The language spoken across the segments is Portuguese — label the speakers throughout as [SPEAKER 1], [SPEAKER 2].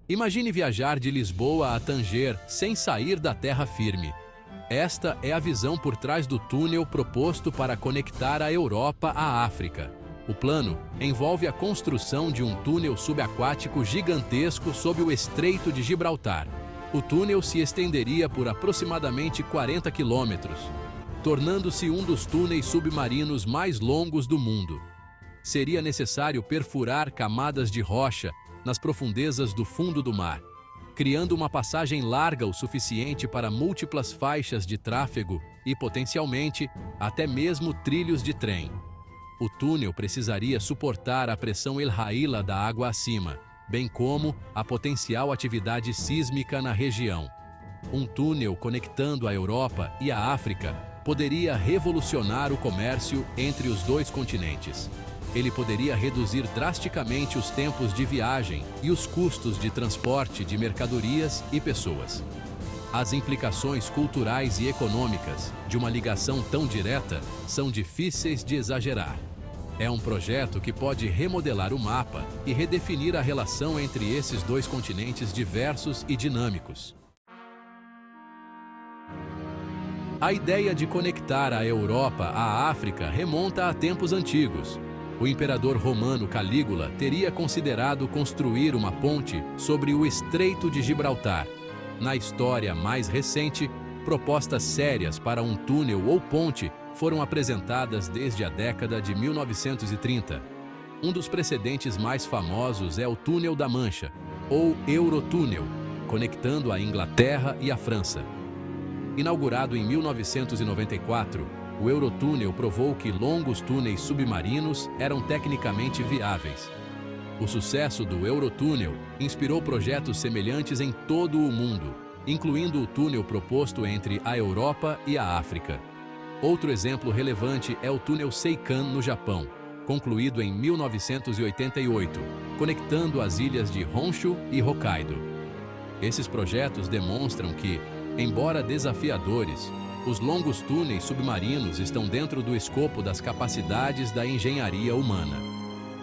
[SPEAKER 1] Imagine viajar de Lisboa a Tanger sem sair da terra firme. Esta é a visão por trás do túnel proposto para conectar a Europa à África. O plano envolve a construção de um túnel subaquático gigantesco sob o Estreito de Gibraltar. O túnel se estenderia por aproximadamente 40 quilômetros, tornando-se um dos túneis submarinos mais longos do mundo. Seria necessário perfurar camadas de rocha nas profundezas do fundo do mar, criando uma passagem larga o suficiente para múltiplas faixas de tráfego e, potencialmente, até mesmo trilhos de trem. O túnel precisaria suportar a pressão El-Haila da água acima, bem como a potencial atividade sísmica na região. Um túnel conectando a Europa e a África poderia revolucionar o comércio entre os dois continentes. Ele poderia reduzir drasticamente os tempos de viagem e os custos de transporte de mercadorias e pessoas. As implicações culturais e econômicas de uma ligação tão direta são difíceis de exagerar. É um projeto que pode remodelar o mapa e redefinir a relação entre esses dois continentes diversos e dinâmicos. A ideia de conectar a Europa à África remonta a tempos antigos. O imperador romano Calígula teria considerado construir uma ponte sobre o Estreito de Gibraltar. Na história mais recente, propostas sérias para um túnel ou ponte foram apresentadas desde a década de 1930. Um dos precedentes mais famosos é o Túnel da Mancha, ou Eurotúnel, conectando a Inglaterra e a França. Inaugurado em 1994, o Eurotúnel provou que longos túneis submarinos eram tecnicamente viáveis. O sucesso do Eurotúnel inspirou projetos semelhantes em todo o mundo, incluindo o túnel proposto entre a Europa e a África. Outro exemplo relevante é o túnel Seikan, no Japão, concluído em 1988, conectando as ilhas de Honshu e Hokkaido. Esses projetos demonstram que, embora desafiadores, os longos túneis submarinos estão dentro do escopo das capacidades da engenharia humana.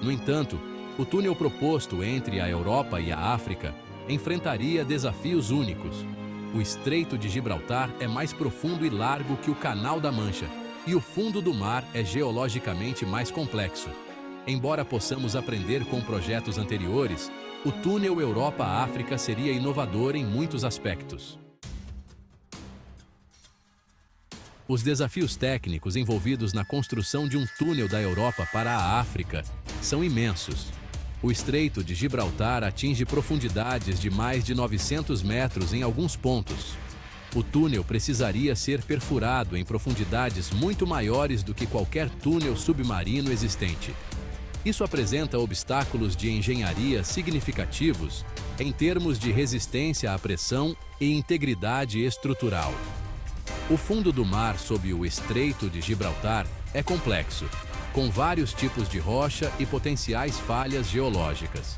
[SPEAKER 1] No entanto, o túnel proposto entre a Europa e a África enfrentaria desafios únicos. O Estreito de Gibraltar é mais profundo e largo que o Canal da Mancha, e o fundo do mar é geologicamente mais complexo. Embora possamos aprender com projetos anteriores, o túnel Europa-África seria inovador em muitos aspectos. Os desafios técnicos envolvidos na construção de um túnel da Europa para a África são imensos. O Estreito de Gibraltar atinge profundidades de mais de 900 metros em alguns pontos. O túnel precisaria ser perfurado em profundidades muito maiores do que qualquer túnel submarino existente. Isso apresenta obstáculos de engenharia significativos em termos de resistência à pressão e integridade estrutural. O fundo do mar sob o Estreito de Gibraltar é complexo, com vários tipos de rocha e potenciais falhas geológicas.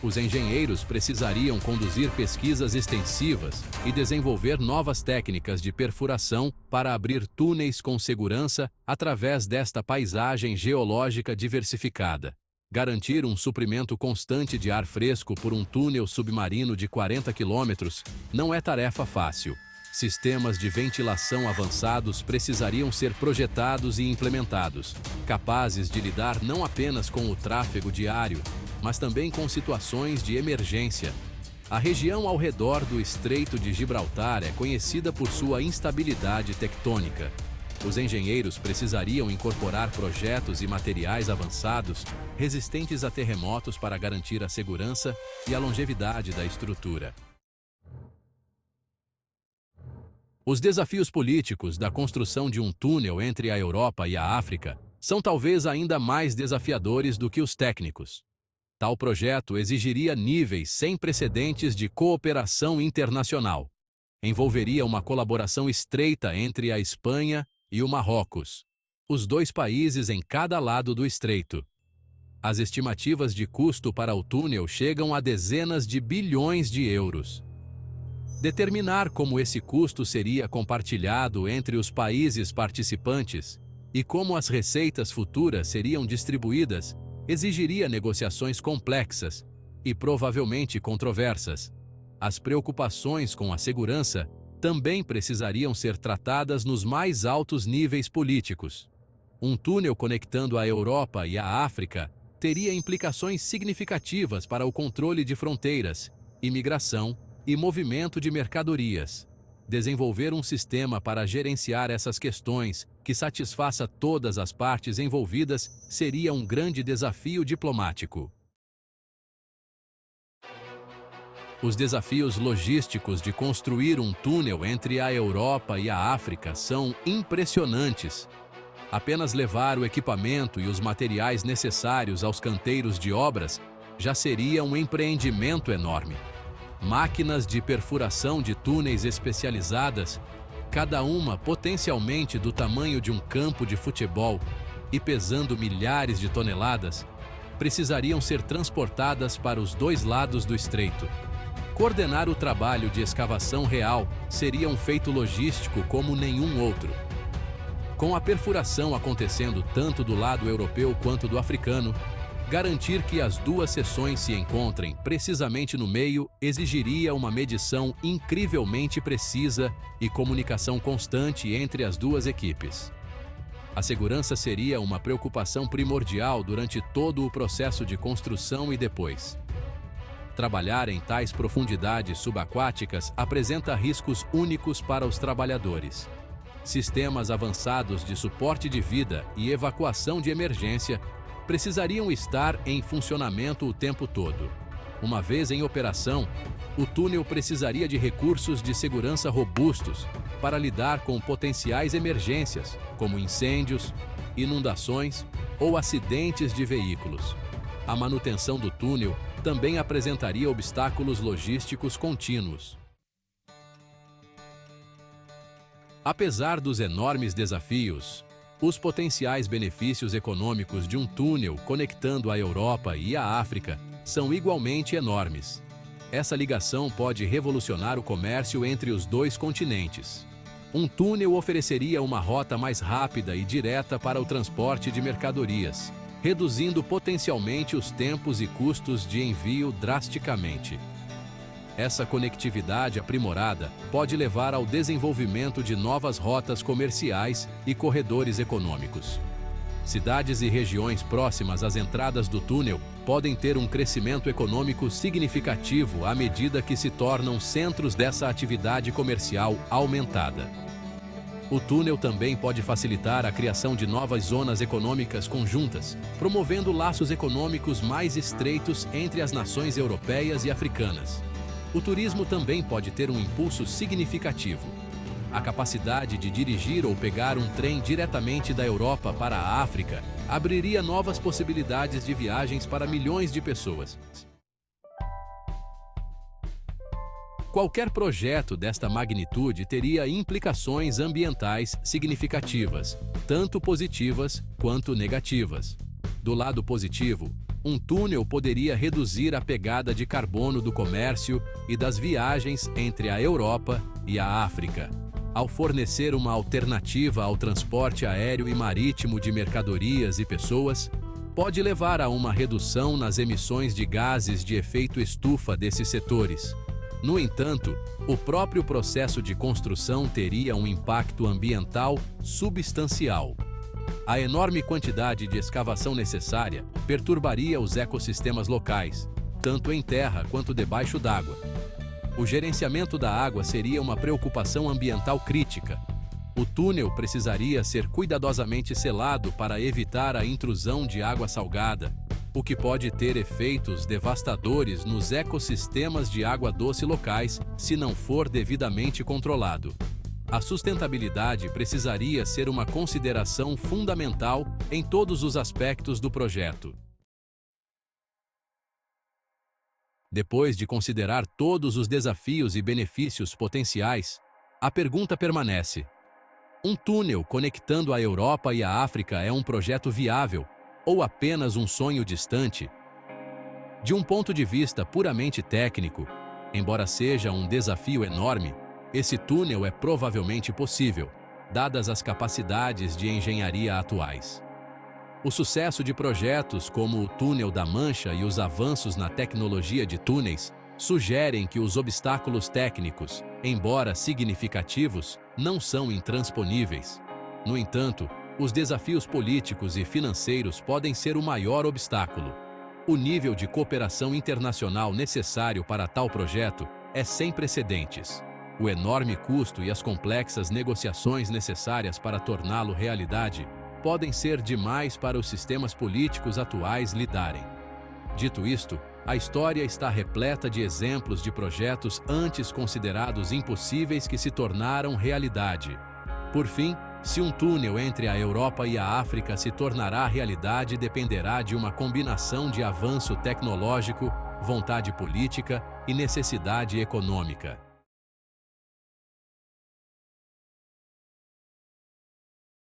[SPEAKER 1] Os engenheiros precisariam conduzir pesquisas extensivas e desenvolver novas técnicas de perfuração para abrir túneis com segurança através desta paisagem geológica diversificada. Garantir um suprimento constante de ar fresco por um túnel submarino de 40 quilômetros não é tarefa fácil. Sistemas de ventilação avançados precisariam ser projetados e implementados, capazes de lidar não apenas com o tráfego diário, mas também com situações de emergência. A região ao redor do Estreito de Gibraltar é conhecida por sua instabilidade tectônica. Os engenheiros precisariam incorporar projetos e materiais avançados, resistentes a terremotos para garantir a segurança e a longevidade da estrutura. Os desafios políticos da construção de um túnel entre a Europa e a África são talvez ainda mais desafiadores do que os técnicos. Tal projeto exigiria níveis sem precedentes de cooperação internacional. Envolveria uma colaboração estreita entre a Espanha e o Marrocos, os dois países em cada lado do estreito. As estimativas de custo para o túnel chegam a dezenas de bilhões de euros. Determinar como esse custo seria compartilhado entre os países participantes e como as receitas futuras seriam distribuídas exigiria negociações complexas e provavelmente controversas. As preocupações com a segurança também precisariam ser tratadas nos mais altos níveis políticos. Um túnel conectando a Europa e a África teria implicações significativas para o controle de fronteiras, imigração e movimento de mercadorias. Desenvolver um sistema para gerenciar essas questões que satisfaça todas as partes envolvidas seria um grande desafio diplomático. Os desafios logísticos de construir um túnel entre a Europa e a África são impressionantes. Apenas levar o equipamento e os materiais necessários aos canteiros de obras já seria um empreendimento enorme. Máquinas de perfuração de túneis especializadas, cada uma potencialmente do tamanho de um campo de futebol e pesando milhares de toneladas, precisariam ser transportadas para os dois lados do estreito. Coordenar o trabalho de escavação real seria um feito logístico como nenhum outro. Com a perfuração acontecendo tanto do lado europeu quanto do africano, garantir que as duas seções se encontrem precisamente no meio exigiria uma medição incrivelmente precisa e comunicação constante entre as duas equipes. A segurança seria uma preocupação primordial durante todo o processo de construção e depois. Trabalhar em tais profundidades subaquáticas apresenta riscos únicos para os trabalhadores. Sistemas avançados de suporte de vida e evacuação de emergência precisariam estar em funcionamento o tempo todo. Uma vez em operação, o túnel precisaria de recursos de segurança robustos para lidar com potenciais emergências, como incêndios, inundações ou acidentes de veículos. A manutenção do túnel também apresentaria obstáculos logísticos contínuos. Apesar dos enormes desafios, os potenciais benefícios econômicos de um túnel conectando a Europa e a África são igualmente enormes. Essa ligação pode revolucionar o comércio entre os dois continentes. Um túnel ofereceria uma rota mais rápida e direta para o transporte de mercadorias, reduzindo potencialmente os tempos e custos de envio drasticamente. Essa conectividade aprimorada pode levar ao desenvolvimento de novas rotas comerciais e corredores econômicos. Cidades e regiões próximas às entradas do túnel podem ter um crescimento econômico significativo à medida que se tornam centros dessa atividade comercial aumentada. O túnel também pode facilitar a criação de novas zonas econômicas conjuntas, promovendo laços econômicos mais estreitos entre as nações europeias e africanas. O turismo também pode ter um impulso significativo. A capacidade de dirigir ou pegar um trem diretamente da Europa para a África abriria novas possibilidades de viagens para milhões de pessoas. Qualquer projeto desta magnitude teria implicações ambientais significativas, tanto positivas quanto negativas. Do lado positivo, um túnel poderia reduzir a pegada de carbono do comércio e das viagens entre a Europa e a África, ao fornecer uma alternativa ao transporte aéreo e marítimo de mercadorias e pessoas, pode levar a uma redução nas emissões de gases de efeito estufa desses setores. No entanto, o próprio processo de construção teria um impacto ambiental substancial. A enorme quantidade de escavação necessária perturbaria os ecossistemas locais, tanto em terra quanto debaixo d'água. O gerenciamento da água seria uma preocupação ambiental crítica. O túnel precisaria ser cuidadosamente selado para evitar a intrusão de água salgada, o que pode ter efeitos devastadores nos ecossistemas de água doce locais se não for devidamente controlado. A sustentabilidade precisaria ser uma consideração fundamental em todos os aspectos do projeto. Depois de considerar todos os desafios e benefícios potenciais, a pergunta permanece: um túnel conectando a Europa e a África é um projeto viável ou apenas um sonho distante? De um ponto de vista puramente técnico, embora seja um desafio enorme, esse túnel é provavelmente possível, dadas as capacidades de engenharia atuais. O sucesso de projetos como o Túnel da Mancha e os avanços na tecnologia de túneis sugerem que os obstáculos técnicos, embora significativos, não são intransponíveis. No entanto, os desafios políticos e financeiros podem ser o maior obstáculo. O nível de cooperação internacional necessário para tal projeto é sem precedentes. O enorme custo e as complexas negociações necessárias para torná-lo realidade podem ser demais para os sistemas políticos atuais lidarem. Dito isto, a história está repleta de exemplos de projetos antes considerados impossíveis que se tornaram realidade. Por fim, se um túnel entre a Europa e a África se tornará realidade, dependerá de uma combinação de avanço tecnológico, vontade política e necessidade econômica.